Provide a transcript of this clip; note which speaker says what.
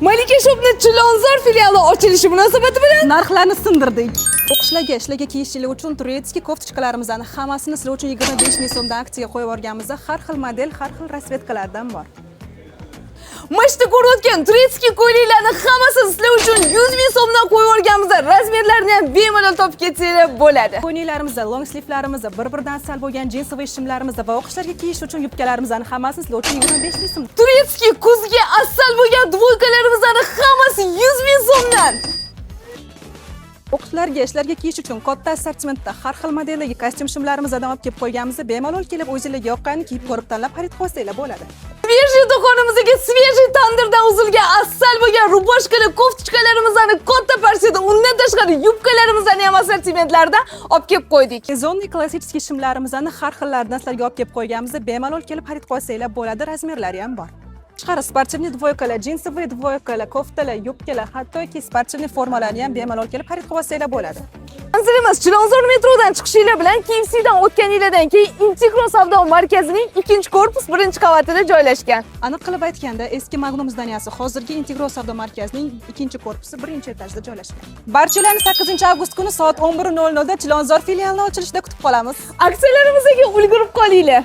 Speaker 1: Malika Shop'ning Chilonzor filiali ochilishi munosabati bilan
Speaker 2: narxlarni sindirdik. O'qishlarga, ishlarga kiyishchilik uchun turetskiy koftichkalarimizni hammasini sizlar uchun 25 ming so'mdan aksiyaga qo'yib yuborganmiz. Har xil model, har xil rasvetkalardan bor.
Speaker 1: Mashta ko'rayotgan turetskiy ko'ylaklarni hammasi sizlar uchun 100 ming so'mdan qo'yib yuborganmiz. Razmerlarni ham bemalol topib ketsanglar bo'ladi.
Speaker 2: Ko'ylaklarimizni, long sleeve'larimizni, bir-biridan sal bo'lgan jinsiy shimlarimizni va o'qishlarga kiyish uchun yubkalarimizni hammasi sizlar uchun 25 ming so'm.
Speaker 1: Turetskiy kuzga asal bo'lgan dvoykalarimizni hammasi 100 ming so'mdan.
Speaker 2: O'qishlarga, ishlarga kiyish uchun katta assortimentda har xil modeldagi kostyum shimlarimizdan olib kelib qo'yganmiz. Bemalol kelib o'zingizga yoqqanini kiyib ko'rib tanlab xarid qilsanglar bo'ladi.
Speaker 1: Svejiy do'konimizga svejiy tandirdan uzilgan asal bo'lgan rubashkali koftichkalarimizni katta partiyada, undan tashqari yubkalarimizni ham assortimentlardan olib kelib qo'ydik.
Speaker 2: Sezonniy klassik shimlarimizni har xillaridan sizlarga olib kelib qo'yganmiz. Bemalol kelib xarid qilsanglar bo'ladi. Razmerlari ham bor. Chiqari sportivniy dvoykalar, jinsiy dvoykalar, koftalar, yubkalar, hattoki sportivniy formalarni ham bemalol kelib xarid qilib olsanglar bo'ladi.
Speaker 1: Manzilimiz Chilonzor metrodan chiqishinglar bilan KFC'dan o'tganinglardan keyin Integro savdo markazining 2-korpus 1-qavatida joylashgan.
Speaker 2: Aniq qilib aytganda, eski Magnum zdaniyasi hozirgi Integro savdo markazining 2-korpusi 1-etajda joylashgan. Barchalarni 8-avgust kuni soat 11:00 da Chilonzor filialini ochilishida kutib qolamiz.
Speaker 1: Aksiyalarimizga ulgurib qolinglar.